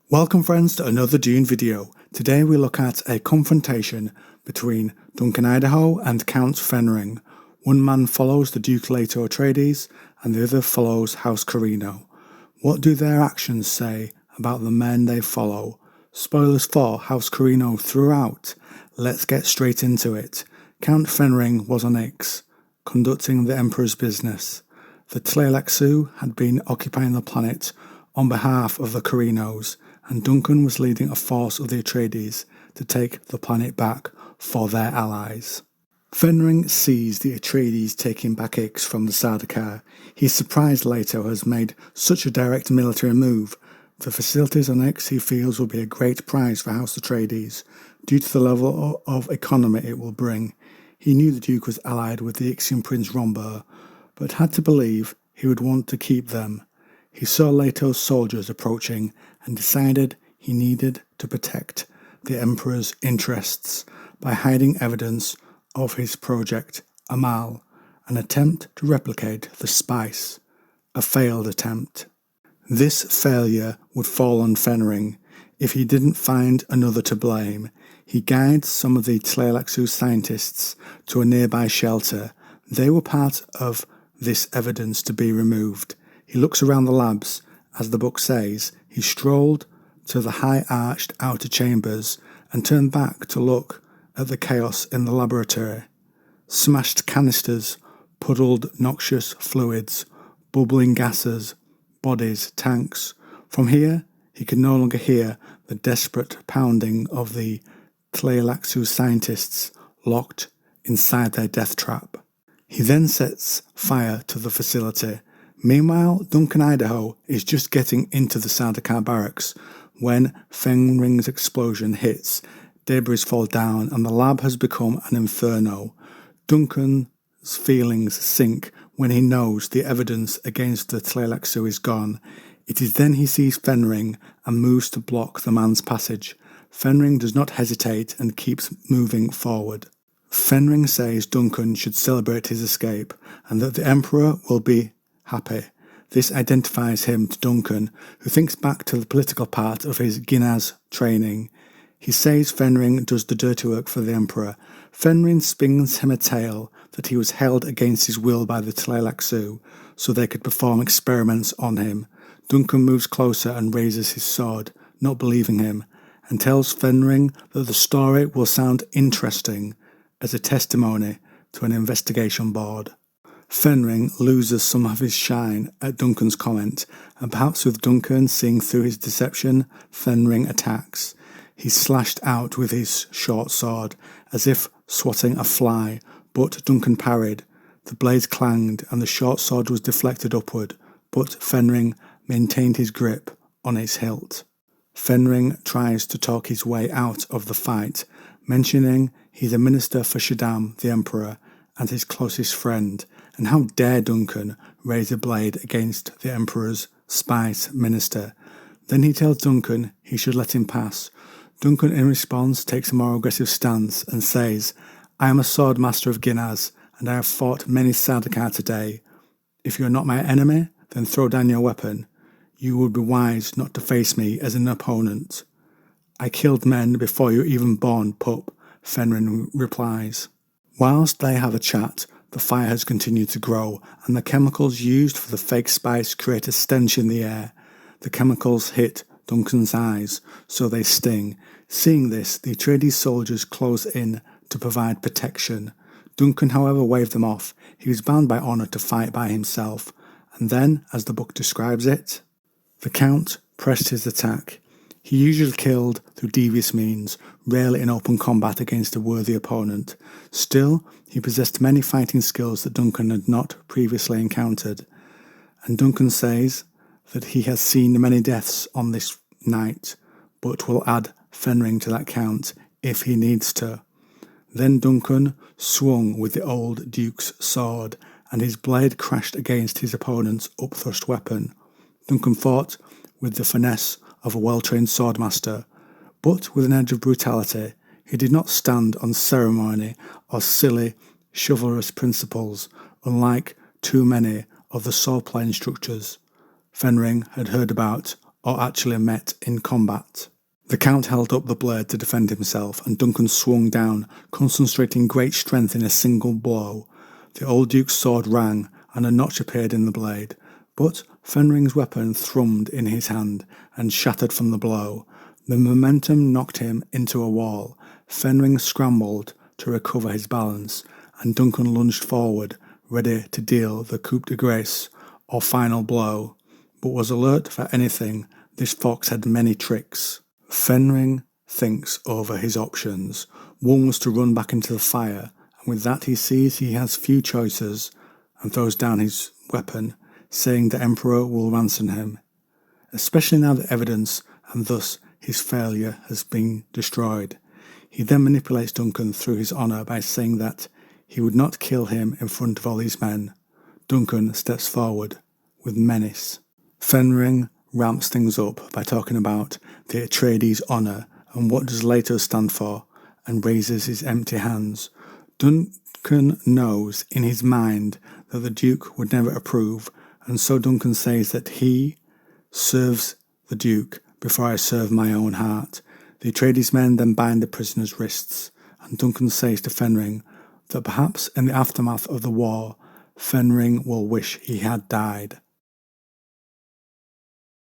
Welcome friends to another Dune video. Today we look at a confrontation between Duncan Idaho and Count Fenring. One man follows the Duke Leto Atreides and the other follows House Corino. What do their actions say about the men they follow? Spoilers for House Corino throughout. Let's get straight into it. Count Fenring was on Ix, conducting the Emperor's business. The Tleilaxu had been occupying the planet on behalf of the Corinos, and Duncan was leading a force of the Atreides to take the planet back for their allies. Fenring sees the Atreides taking back Ix from the Sardaukar. He's surprised Leto has made such a direct military move. The facilities on Ix he feels will be a great prize for House Atreides, due to the level of economy it will bring. He knew the Duke was allied with the Ixian Prince Rombur, but had to believe he would want to keep them. He saw Leto's soldiers approaching and decided he needed to protect the Emperor's interests by hiding evidence of his project Amal, an attempt to replicate the spice, a failed attempt. This failure would fall on Fenring if he didn't find another to blame. He guides some of the Tleilaxu scientists to a nearby shelter. They were part of this evidence to be removed. He looks around the labs. As the book says, he strolled to the high-arched outer chambers and turned back to look at the chaos in the laboratory. Smashed canisters, puddled noxious fluids, bubbling gases, bodies, tanks. From here, he could no longer hear the desperate pounding of the Tleilaxu scientists locked inside their death trap. He then sets fire to the facility. Meanwhile, Duncan Idaho is just getting into the Sardaukar barracks when Fenring's explosion hits. Debris fall down and the lab has become an inferno. Duncan's feelings sink when he knows the evidence against the Tleilaxu is gone. It is then he sees Fenring and moves to block the man's passage. Fenring does not hesitate and keeps moving forward. Fenring says Duncan should celebrate his escape and that the Emperor will be happy. This identifies him to Duncan, who thinks back to the political part of his Ginaz training. He says Fenring does the dirty work for the Emperor. Fenring spins him a tale that he was held against his will by the Tleilaxu, so they could perform experiments on him. Duncan moves closer and raises his sword, not believing him, and tells Fenring that the story will sound interesting as a testimony to an investigation board. Fenring loses some of his shine at Duncan's comment, and perhaps with Duncan seeing through his deception, Fenring attacks. He's slashed out with his short sword, as if swatting a fly, but Duncan parried. The blade clanged, and the short sword was deflected upward, but Fenring maintained his grip on its hilt. Fenring tries to talk his way out of the fight, mentioning he's a minister for Shaddam, the Emperor, and his closest friend, and how dare Duncan raise a blade against the Emperor's spice minister. Then he tells Duncan he should let him pass. Duncan in response takes a more aggressive stance and says, "I am a sword master of Ginaz, and I have fought many Sardaukar today. If you are not my enemy, then throw down your weapon. You would be wise not to face me as an opponent." "I killed men before you were even born, pup," Fenring replies. Whilst they have a chat, the fire has continued to grow, and the chemicals used for the fake spice create a stench in the air. The chemicals hit Duncan's eyes, so they sting. Seeing this, the Atreides soldiers close in to provide protection. Duncan, however, waved them off. He was bound by honour to fight by himself. And then, as the book describes it, the Count pressed his attack. He usually killed through devious means, rarely in open combat against a worthy opponent. Still, he possessed many fighting skills that Duncan had not previously encountered. And Duncan says that he has seen many deaths on this night, but will add Fenring to that count if he needs to. Then Duncan swung with the old Duke's sword, and his blade crashed against his opponent's upthrust weapon. Duncan fought with the finesse of a well-trained swordmaster, but with an edge of brutality. He did not stand on ceremony or silly, chivalrous principles, unlike too many of the swordplay instructors Fenring had heard about or actually met in combat. The Count held up the blade to defend himself, and Duncan swung down, concentrating great strength in a single blow. The old Duke's sword rang, and a notch appeared in the blade, but Fenring's weapon thrummed in his hand and shattered from the blow. The momentum knocked him into a wall. Fenring scrambled to recover his balance, and Duncan lunged forward, ready to deal the coup de grace or final blow, but was alert for anything. This fox had many tricks. Fenring thinks over his options. One was to run back into the fire, and with that he sees he has few choices and throws down his weapon, saying the Emperor will ransom him, especially now that evidence and thus his failure has been destroyed. He then manipulates Duncan through his honour by saying that he would not kill him in front of all these men. Duncan steps forward with menace. Fenring ramps things up by talking about the Atreides' honour and what does Leto stand for, and raises his empty hands. Duncan knows in his mind that the Duke would never approve, and so Duncan says that he serves the Duke before I serve my own heart. The Atreides men then bind the prisoner's wrists, and Duncan says to Fenring that perhaps in the aftermath of the war, Fenring will wish he had died.